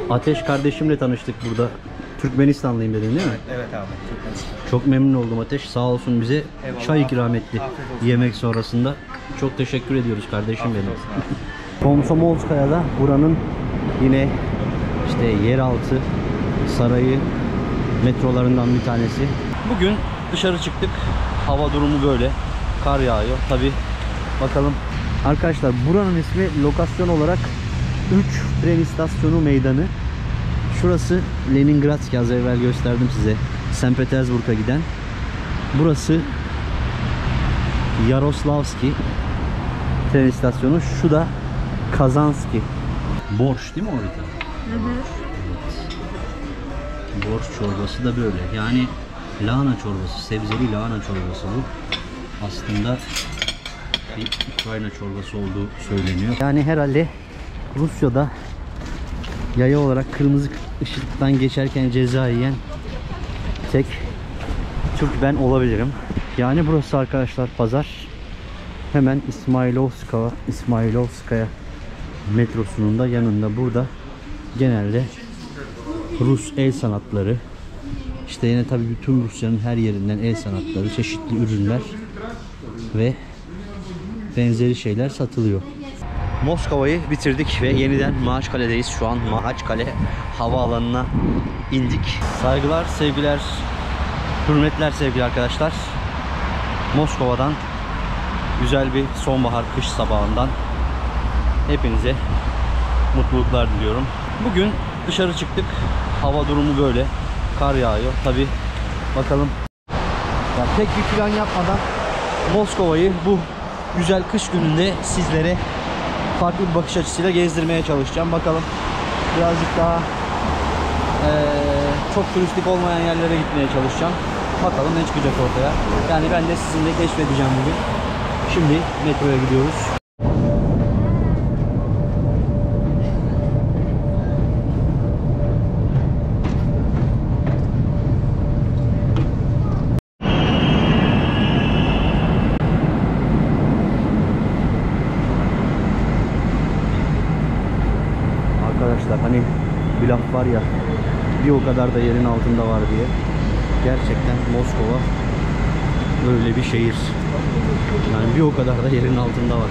Ateş kardeşimle tanıştık burada. Türkmenistanlıyım dedin değil mi? Evet abi. Çok memnun oldum Ateş. Sağ olsun bize çay ikram etti yemek sonrasında. Çok teşekkür ediyoruz kardeşim benim. Komsomolskaya'da buranın yine işte yeraltı sarayı metrolarından bir tanesi. Bugün dışarı çıktık. Hava durumu böyle. Kar yağıyor. Tabi bakalım. Arkadaşlar buranın ismi lokasyon olarak 3 tren istasyonu meydanı. Şurası Leningradski, az evvel gösterdim size. St. Petersburg'a giden. Burası Yaroslavski tren istasyonu. Şu da Kazanski. Borş değil mi orada? Evet. Borş çorbası da böyle. Yani lahana çorbası, sebzeli lahana çorbası bu. Aslında bir Ukrayna çorbası olduğu söyleniyor. Yani herhalde Rusya'da yaya olarak kırmızı ışıktan geçerken ceza yiyen tek Türk ben olabilirim. Yani burası arkadaşlar pazar. Hemen İsmailovskaya metrosunun da yanında. Burada genelde Rus el sanatları, işte yine tabii bütün Rusya'nın her yerinden el sanatları, çeşitli ürünler ve benzeri şeyler satılıyor. Moskova'yı bitirdik ve yeniden Mahaçkale'deyiz. Şu an Mahaçkale havaalanına indik. Saygılar, sevgiler, hürmetler sevgili arkadaşlar. Moskova'dan güzel bir sonbahar kış sabahından hepinize mutluluklar diliyorum. Bugün dışarı çıktık. Hava durumu böyle. Kar yağıyor. Tabi bakalım. Ya tek bir plan yapmadan Moskova'yı bu güzel kış gününde sizlere farklı bir bakış açısıyla gezdirmeye çalışacağım. Bakalım birazcık daha çok turistik olmayan yerlere gitmeye çalışacağım. Bakalım ne çıkacak ortaya. Yani ben de sizinle keşfedeceğim bugün. Şimdi metroya gidiyoruz. Arkadaşlar hani bir laf var ya, bir o kadar da yerin altında var diye. Gerçekten Moskova böyle bir şehir. Yani bir o kadar da yerin altında var.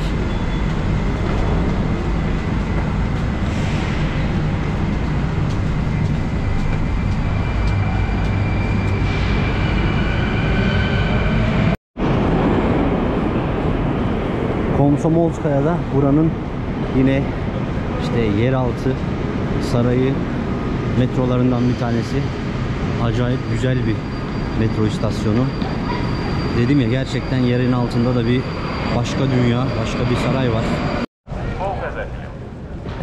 Komsomolskaya'da buranın yine işte yeraltı sarayı metrolarından bir tanesi. Acayip güzel bir metro istasyonu. Dedim ya, gerçekten yerin altında da bir başka dünya, başka bir saray var.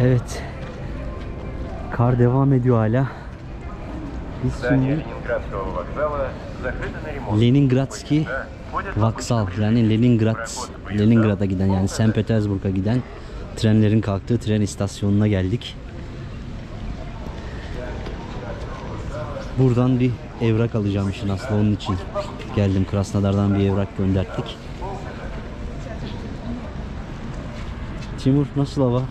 Evet. Kar devam ediyor hala. Biz şimdi Leningradski Vaksal, yani Leningrad'a giden, yani St. Petersburg'a giden trenlerin kalktığı tren istasyonuna geldik. Buradan bir evrak alacağım işin aslında, onun için geldim. Krasnodar'dan bir evrak gönderdik. Timur, nasıl hava?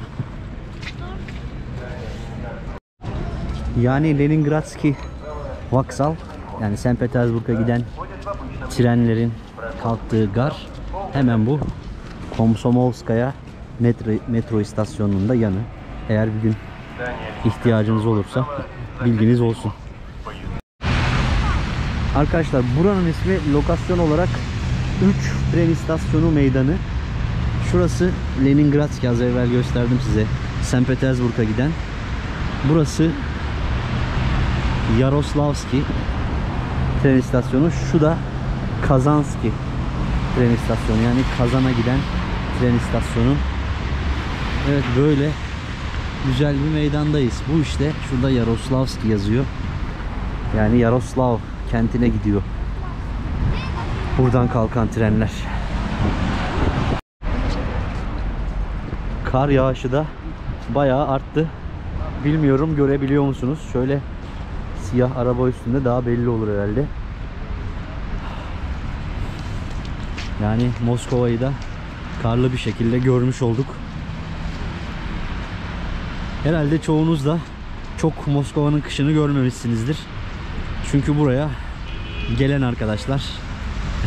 Yani Leningradski Vaksal, yani St. Petersburg'a giden trenlerin kalktığı gar hemen bu Komsomolskaya metro istasyonunun da yanı. Eğer bir gün ihtiyacınız olursa bilginiz olsun. Arkadaşlar buranın ismi lokasyon olarak 3 tren istasyonu meydanı. Şurası Leningradski, az evvel gösterdim size. St. Petersburg'a giden. Burası Yaroslavski tren istasyonu. Şu da Kazanski tren istasyonu, yani Kazan'a giden tren istasyonu. Evet, böyle güzel bir meydandayız. Bu işte şurada Yaroslavski yazıyor. Yani Yaroslav kentine gidiyor buradan kalkan trenler. Kar yağışı da bayağı arttı. Bilmiyorum, görebiliyor musunuz? Şöyle siyah araba üstünde daha belli olur herhalde. Yani Moskova'yı da karlı bir şekilde görmüş olduk. Herhalde çoğunuz da çok Moskova'nın kışını görmemişsinizdir. Çünkü buraya gelen arkadaşlar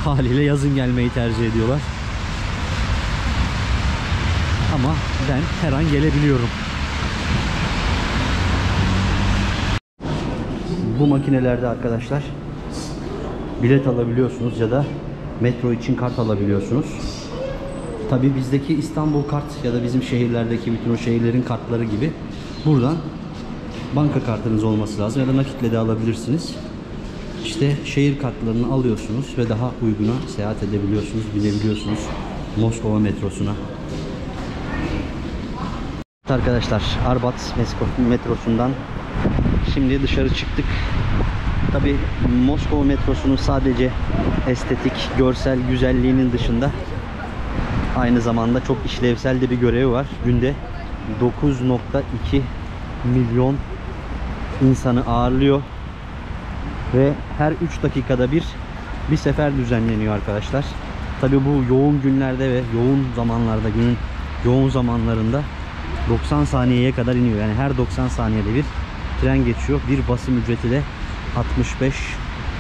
haliyle yazın gelmeyi tercih ediyorlar. Ama ben her an gelebiliyorum. Bu makinelerde arkadaşlar bilet alabiliyorsunuz ya da metro için kart alabiliyorsunuz. Tabii bizdeki İstanbul kart ya da bizim şehirlerdeki bütün o şehirlerin kartları gibi buradan banka kartınız olması lazım ya da nakitle de alabilirsiniz. İşte şehir kartlarını alıyorsunuz ve daha uyguna seyahat edebiliyorsunuz, binebiliyorsunuz Moskova metrosuna. Arkadaşlar Arbat metrosundan şimdi dışarı çıktık. Tabii Moskova metrosunun sadece estetik, görsel güzelliğinin dışında aynı zamanda çok işlevsel de bir görevi var. Günde 9.2 milyon insanı ağırlıyor ve her 3 dakikada bir sefer düzenleniyor arkadaşlar. Tabii bu yoğun günlerde ve yoğun zamanlarda, günün yoğun zamanlarında 90 saniyeye kadar iniyor. Yani her 90 saniyede bir tren geçiyor. Bir basım ücreti de 65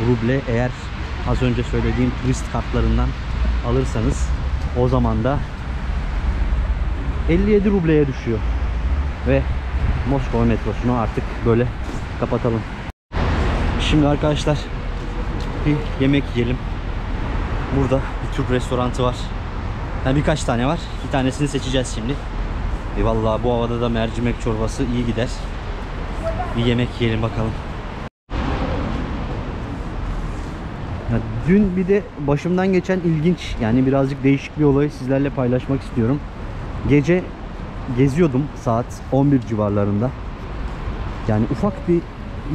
ruble. Eğer az önce söylediğim turist kartlarından alırsanız o zaman da 57 rubleye düşüyor. Ve Moskova metrosunu artık böyle kapatalım. Şimdi arkadaşlar bir yemek yiyelim. Burada bir Türk restoranı var. Yani birkaç tane var. Bir tanesini seçeceğiz şimdi. Vallahi bu havada da mercimek çorbası iyi gider. Bir yemek yiyelim bakalım. Ya dün bir de başımdan geçen ilginç, yani birazcık değişik bir olayı sizlerle paylaşmak istiyorum. Gece geziyordum saat 11 civarlarında. Yani ufak bir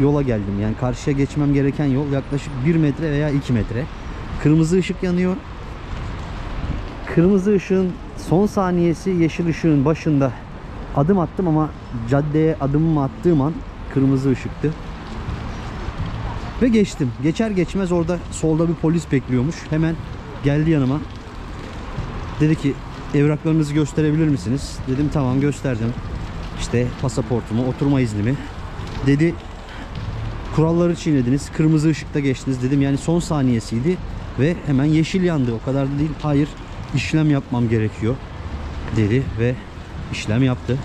yola geldim. Yani karşıya geçmem gereken yol yaklaşık 1 metre veya 2 metre. Kırmızı ışık yanıyor. Kırmızı ışığın son saniyesi yeşil ışığın başında adım attım ama caddeye adımımı attığım an kırmızı ışıktı. Ve geçtim. Geçer geçmez orada solda bir polis bekliyormuş. Hemen geldi yanıma. Dedi ki evraklarınızı gösterebilir misiniz? Dedim tamam, gösterdim. İşte pasaportumu, oturma iznimi. Dedi kuralları çiğnediniz, kırmızı ışıkta geçtiniz. Dedim yani son saniyesiydi ve hemen yeşil yandı. O kadar da değil. Hayır, işlem yapmam gerekiyor dedi ve işlem yaptı.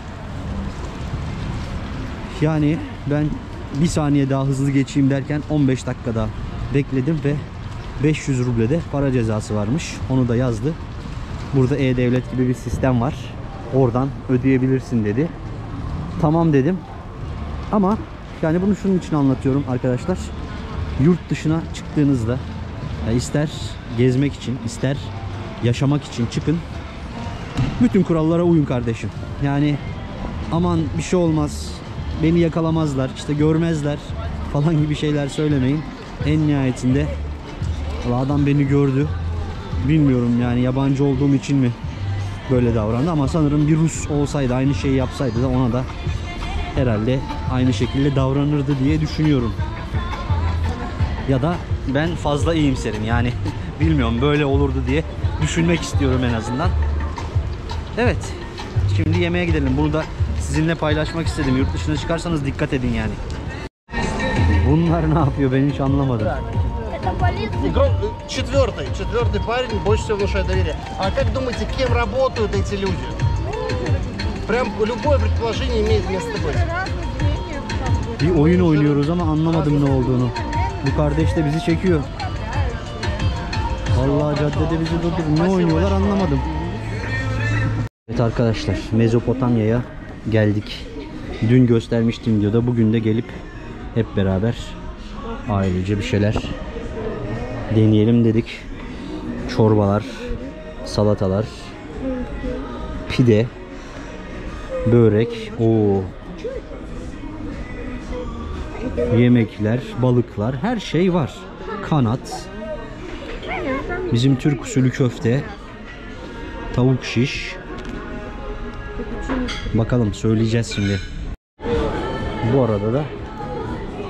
Yani ben bir saniye daha hızlı geçeyim derken 15 dakika daha bekledim ve 500 ruble de para cezası varmış. Onu da yazdı. Burada e-devlet gibi bir sistem var. Oradan ödeyebilirsin dedi. Tamam dedim. Ama yani bunu şunun için anlatıyorum arkadaşlar. Yurt dışına çıktığınızda ister gezmek için, ister yaşamak için çıkın. Bütün kurallara uyun kardeşim. Yani aman bir şey olmaz, beni yakalamazlar, işte görmezler falan gibi şeyler söylemeyin. En nihayetinde adam beni gördü. Bilmiyorum yani yabancı olduğum için mi böyle davrandı ama sanırım bir Rus olsaydı, aynı şeyi yapsaydı da ona da herhalde aynı şekilde davranırdı diye düşünüyorum. Ya da ben fazla iyimserim yani bilmiyorum, böyle olurdu diye düşünmek istiyorum en azından. Evet, şimdi yemeğe gidelim. Bunu da sizinle paylaşmak istedim. Yurt dışına çıkarsanız dikkat edin yani. Bunlar ne yapıyor ben hiç anlamadım. Четвертый парень больше всего внушает доверие. А как думаете, кем работают эти люди? Прям любое предположение имеет место быть. Bir oyun oynuyoruz ama anlamadım ne olduğunu. Bu kardeş de bizi çekiyor. Vallahi caddede bizi durdurup ne oynuyorlar anlamadım. Evet arkadaşlar, Mezopotamya'ya geldik. Dün göstermiştim videoda. Bugün de gelip hep beraber ailece bir şeyler deneyelim dedik. Çorbalar, salatalar, pide, börek, yemekler, balıklar, her şey var. Kanat, bizim Türk usulü köfte, tavuk şiş. Bakalım söyleyeceğiz şimdi. Bu arada da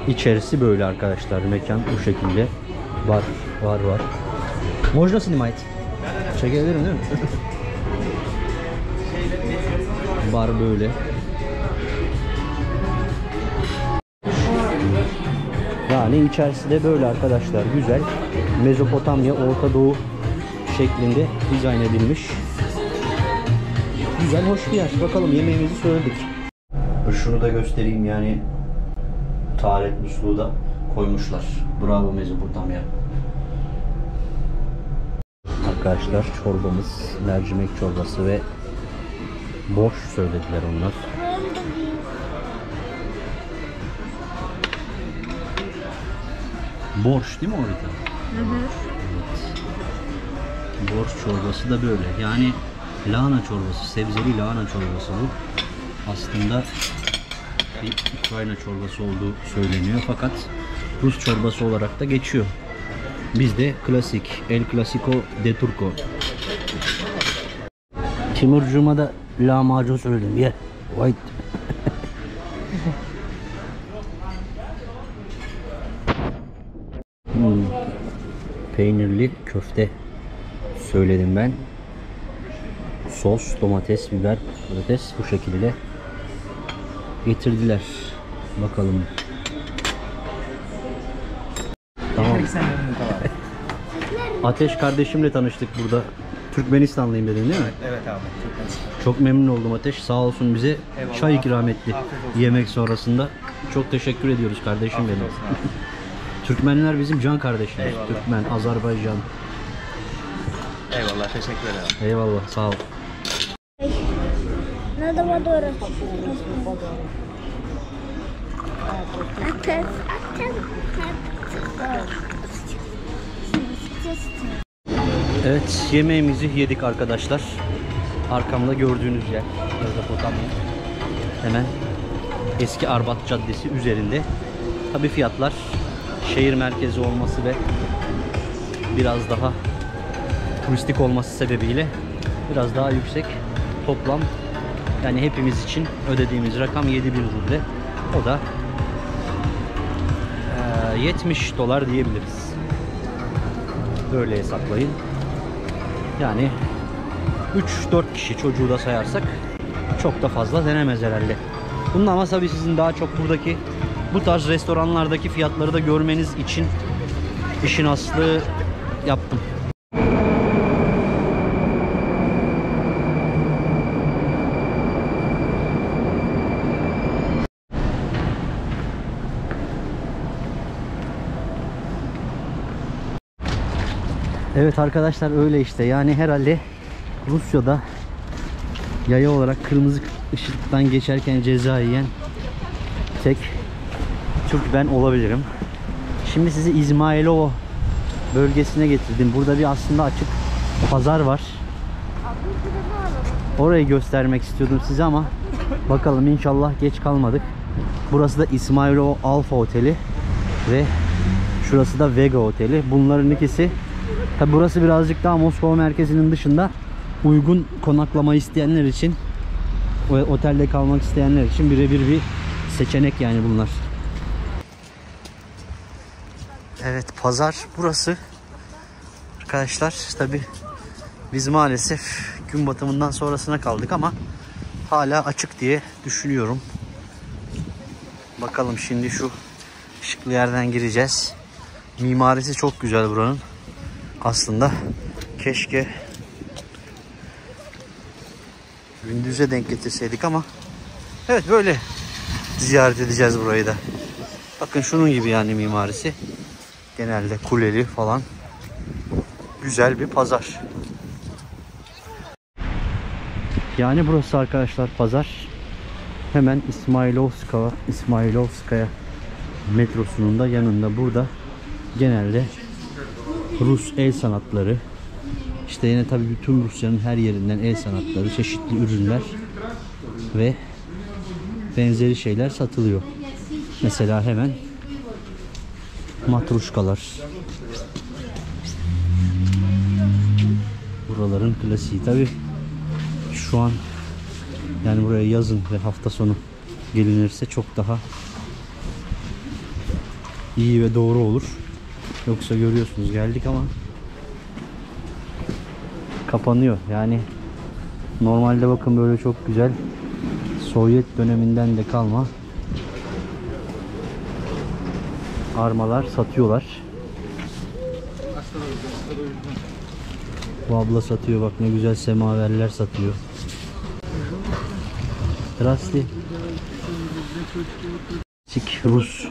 içerisi böyle arkadaşlar. Mekan bu şekilde. Var. Можно снимать? Çekebilirim değil mi? Bar böyle. Yani içerisi de böyle arkadaşlar, güzel. Mezopotamya, Orta Doğu şeklinde dizayn edilmiş. Güzel, hoş bir yer. Bakalım, yemeğimizi söyledik. Şunu da göstereyim, yani taharet musluğu da koymuşlar. Bravo Mezopotamya. Arkadaşlar çorbamız mercimek çorbası ve boş söylediler onlar. Borş değil mi orada? Evet. Borş çorbası da böyle. Yani lahana çorbası, sebzeli lahana çorbası bu. Aslında bir Ukrayna çorbası olduğu söyleniyor fakat Rus çorbası olarak da geçiyor. Bizde klasik, El Clasico de Turco. Timurcuğuma da lahmacun söyledim. Ye. White. Peynirli köfte söyledim ben. Sos, domates, biber, patates bu şekilde getirdiler. Bakalım. Tamam. Ateş kardeşimle tanıştık burada. Türkmenistanlıyım dedin değil mi? Evet abi. Çok memnun oldum Ateş. Sağ olsun bize çay ikram etti yemek sonrasında. Çok teşekkür ediyoruz kardeşim benim. Türkmenler bizim can kardeşler. Eyvallah. Türkmen, Azerbaycan. Eyvallah, teşekkür ederim. Eyvallah, sağ ol. Надо водой Evet, yemeğimizi yedik arkadaşlar. Arkamda gördüğünüz yer Mezopotamya. Hemen eski Arbat Caddesi üzerinde. Tabii fiyatlar şehir merkezi olması ve biraz daha turistik olması sebebiyle biraz daha yüksek. Toplam yani hepimiz için ödediğimiz rakam 7.000 ruble. O da 70 dolar diyebiliriz. Böyle hesaplayın. Yani 3-4 kişi, çocuğu da sayarsak çok da fazla denemez herhalde. Bunun ama tabii sizin daha çok buradaki bu tarz restoranlardaki fiyatları da görmeniz için işin aslı yaptım. Evet arkadaşlar, öyle işte. Yani herhalde Rusya'da yaya olarak kırmızı ışıktan geçerken ceza yiyen tek Türk ben olabilirim. Şimdi sizi İzmailovo bölgesine getirdim. Burada bir aslında açık pazar var. Orayı göstermek istiyordum size ama bakalım, inşallah geç kalmadık. Burası da İsmailovo Alfa Oteli ve şurası da Vega Oteli. Bunların ikisi, tabi burası birazcık daha Moskova merkezinin dışında, uygun konaklama isteyenler için ve otelde kalmak isteyenler için birebir bir seçenek yani bunlar. Evet, pazar burası arkadaşlar. Tabi biz maalesef gün batımından sonrasına kaldık ama hala açık diye düşünüyorum. Bakalım, şimdi şu ışıklı yerden gireceğiz. Mimarisi çok güzel buranın. Aslında keşke gündüze denk getirseydik ama evet, böyle ziyaret edeceğiz burayı da. Bakın şunun gibi yani mimarisi. Genelde kuleli falan. Güzel bir pazar. Yani burası arkadaşlar pazar. Hemen İsmailovskaya metrosunun da yanında. Burada genelde Rus el sanatları, işte yine tabii bütün Rusya'nın her yerinden el sanatları, çeşitli ürünler ve benzeri şeyler satılıyor. Mesela hemen matruşkalar. Buraların klasiği. Tabii şu an yani buraya yazın ve hafta sonu gelinirse çok daha iyi ve doğru olur. Yoksa görüyorsunuz, geldik ama kapanıyor. Yani normalde bakın böyle çok güzel Sovyet döneminden de kalma armalar satıyorlar. Bu abla satıyor, bak ne güzel semaverler satıyor. Zdrasti. Klasik Rus.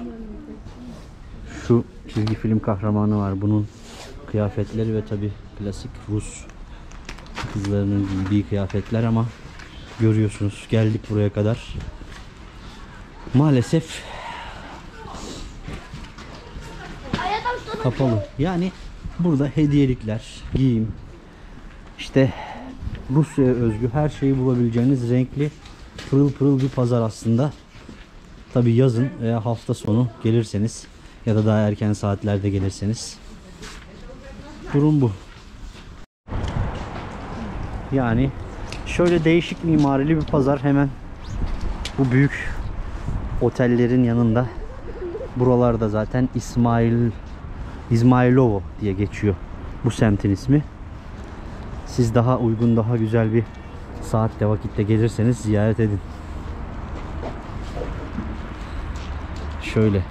Şu çizgi film kahramanı var. Bunun kıyafetleri ve tabi klasik Rus kızlarının giydiği kıyafetler ama görüyorsunuz geldik buraya kadar. Maalesef kapalı. Yani burada hediyelikler, giyim, işte Rusya'ya özgü her şeyi bulabileceğiniz renkli pırıl pırıl bir pazar aslında. Tabi yazın veya hafta sonu gelirseniz ya da daha erken saatlerde gelirseniz durum bu. Yani şöyle değişik mimarili bir pazar hemen bu büyük otellerin yanında. Buralarda zaten İzmailovo diye geçiyor bu semtin ismi. Siz daha uygun, daha güzel bir saatte, vakitte gelirseniz ziyaret edin. Şöyle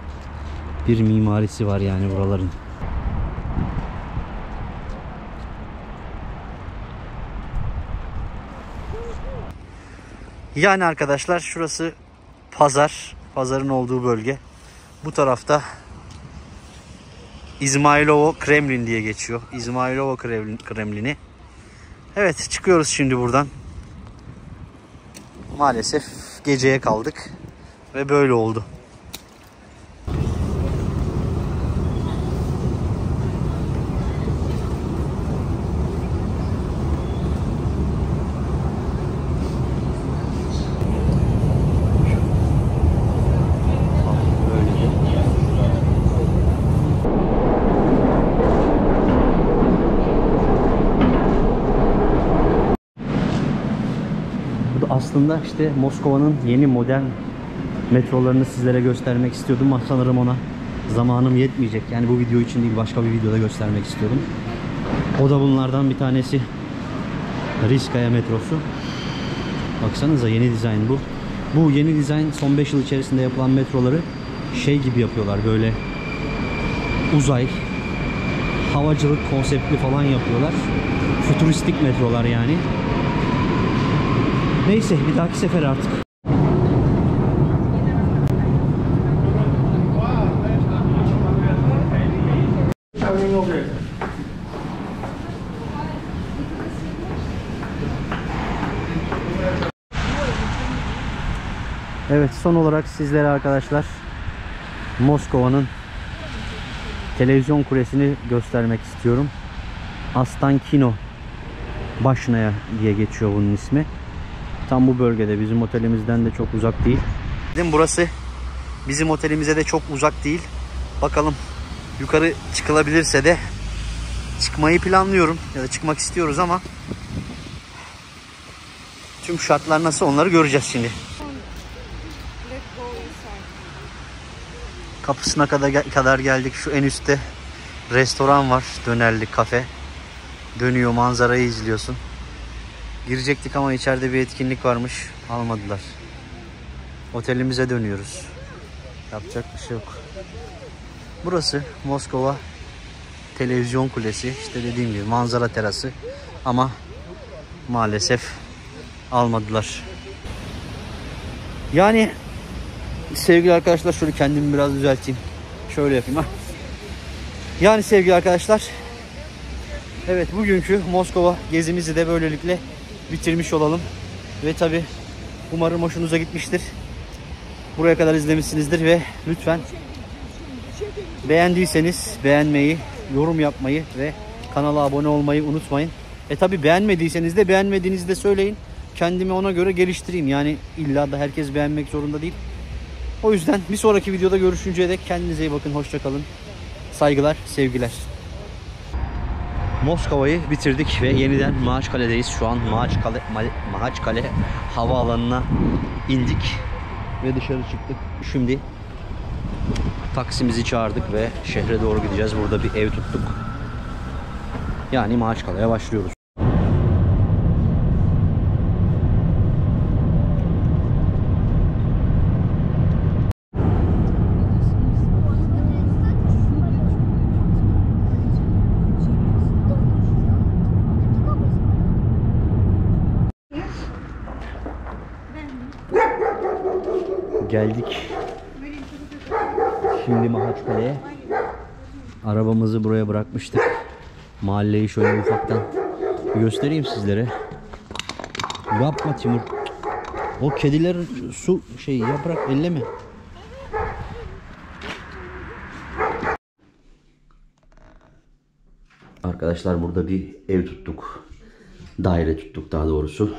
bir mimarisi var yani buraların. Yani arkadaşlar şurası pazar. Pazarın olduğu bölge. Bu tarafta İzmailovo Kremlin diye geçiyor. İzmailovo Kremlini. Evet, çıkıyoruz şimdi buradan. Maalesef geceye kaldık. Ve böyle oldu. Aslında işte Moskova'nın yeni modern metrolarını sizlere göstermek istiyordum ama sanırım ona zamanım yetmeyecek. Yani bu video için değil, başka bir videoda göstermek istiyordum. O da bunlardan bir tanesi. Rizskaya metrosu. Baksanıza, yeni dizayn bu. Bu yeni dizayn son 5 yıl içerisinde yapılan metroları şey gibi yapıyorlar, böyle uzay, havacılık konseptli falan yapıyorlar. Fütüristik metrolar yani. Neyse, bir dahaki sefer artık. Evet, son olarak sizlere arkadaşlar Moskova'nın televizyon kulesini göstermek istiyorum. Ostankino Başnaya diye geçiyor bunun ismi. Tam bu bölgede, bizim otelimizden de çok uzak değil. Burası bizim otelimize de çok uzak değil. Bakalım yukarı çıkılabilirse de çıkmayı planlıyorum ya da çıkmak istiyoruz ama tüm şartlar nasıl, onları göreceğiz şimdi. Kapısına kadar geldik. Şu en üstte restoran var, dönerli kafe. Dönüyor, manzarayı izliyorsun. Girecektik ama içeride bir etkinlik varmış. Almadılar. Otelimize dönüyoruz. Yapacak bir şey yok. Burası Moskova Televizyon Kulesi. İşte dediğim gibi manzara terası. Ama maalesef almadılar. Yani sevgili arkadaşlar, şöyle kendimi biraz düzelteyim. Şöyle yapayım. Yani sevgili arkadaşlar, evet, bugünkü Moskova gezimizi de böylelikle bitirmiş olalım. Ve tabi umarım hoşunuza gitmiştir. Buraya kadar izlemişsinizdir ve lütfen beğendiyseniz beğenmeyi, yorum yapmayı ve kanala abone olmayı unutmayın. Tabi beğenmediyseniz de beğenmediğinizi de söyleyin. Kendimi ona göre geliştireyim. Yani illa da herkes beğenmek zorunda değil. O yüzden bir sonraki videoda görüşünceye dek kendinize iyi bakın. Hoşça kalın. Saygılar, sevgiler. Moskova'yı bitirdik ve yeniden Mahaçkale'deyiz. Şu an Mahaçkale havaalanına indik ve dışarı çıktık. Şimdi taksimizi çağırdık ve şehre doğru gideceğiz. Burada bir ev tuttuk. Yani Mahaçkale'ye başlıyoruz. Geldik. Şimdi Mahaçkale'ye. Arabamızı buraya bırakmıştık. Mahalleyi şöyle ufaktan göstereyim sizlere. Yapma Timur. O kediler su ya bırak, elleme. Arkadaşlar burada bir ev tuttuk. Daire tuttuk daha doğrusu.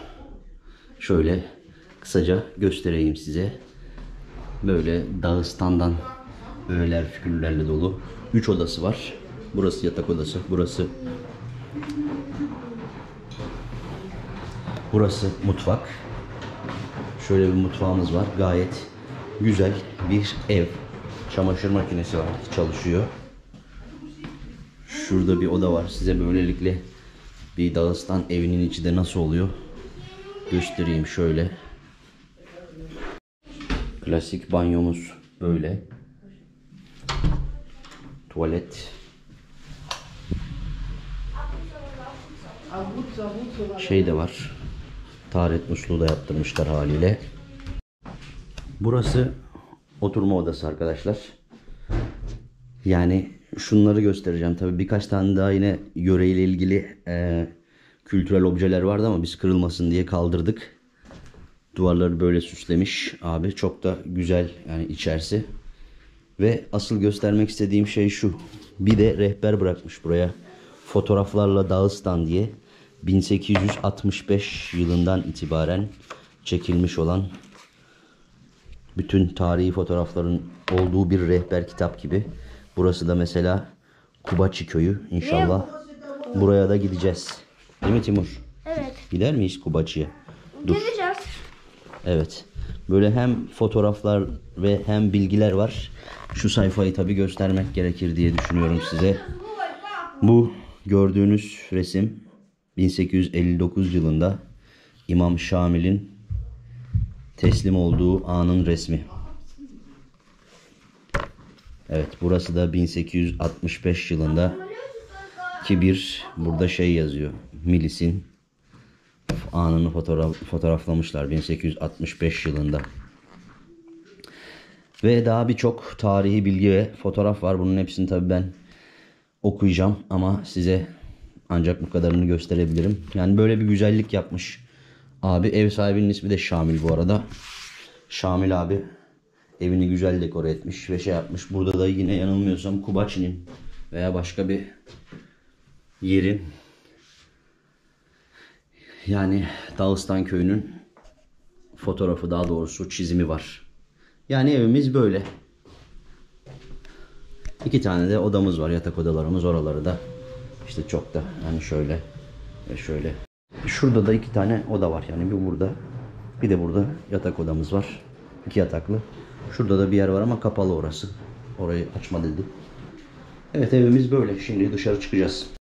Şöyle kısaca göstereyim size. Böyle Dağıstan'dan öğeler, figürlerle dolu. 3 odası var. Burası yatak odası. Burası mutfak. Şöyle bir mutfağımız var. Gayet güzel bir ev. Çamaşır makinesi var. Çalışıyor. Şurada bir oda var. Size böylelikle bir Dağıstan evinin içi de nasıl oluyor göstereyim şöyle. Klasik banyomuz böyle. Tuvalet. De var. Taharet musluğu da yaptırmışlar haliyle. Burası oturma odası arkadaşlar. Yani şunları göstereceğim. Tabii birkaç tane daha yine yöreyle ilgili kültürel objeler vardı ama biz kırılmasın diye kaldırdık. Duvarları böyle süslemiş abi. Çok da güzel yani içerisi. Ve asıl göstermek istediğim şey şu. Bir de rehber bırakmış buraya. Fotoğraflarla Dağıstan diye. 1865 yılından itibaren çekilmiş olan bütün tarihi fotoğrafların olduğu bir rehber kitap gibi. Burası da mesela Kubaçi köyü. İnşallah buraya da gideceğiz. Değil mi Timur? Evet. Gider miyiz Kubaçi'ye? Gideceğiz. Evet. Böyle hem fotoğraflar ve hem bilgiler var. Şu sayfayı tabii göstermek gerekir diye düşünüyorum size. Bu gördüğünüz resim 1859 yılında İmam Şamil'in teslim olduğu anın resmi. Evet, burası da 1865 yılında ki burada yazıyor. Milis'in anını fotoğraflamışlar 1865 yılında. Ve daha birçok tarihi bilgi ve fotoğraf var. Bunun hepsini tabii ben okuyacağım ama size ancak bu kadarını gösterebilirim. Yani böyle bir güzellik yapmış abi. Ev sahibinin ismi de Şamil bu arada. Şamil abi evini güzel dekore etmiş ve yapmış. Burada da yine yanılmıyorsam Kubaçi'nin veya başka bir yerin, yani Dağıstan köyünün fotoğrafı, daha doğrusu çizimi var. Yani evimiz böyle. 2 tane de odamız var, yatak odalarımız, oraları da işte çok da yani şöyle ve şöyle. Şurada da 2 tane oda var, yani bir burada bir de burada yatak odamız var. 2 yataklı. Şurada da bir yer var ama kapalı orası. Orayı açma dedi. Evet, evimiz böyle. Şimdi dışarı çıkacağız.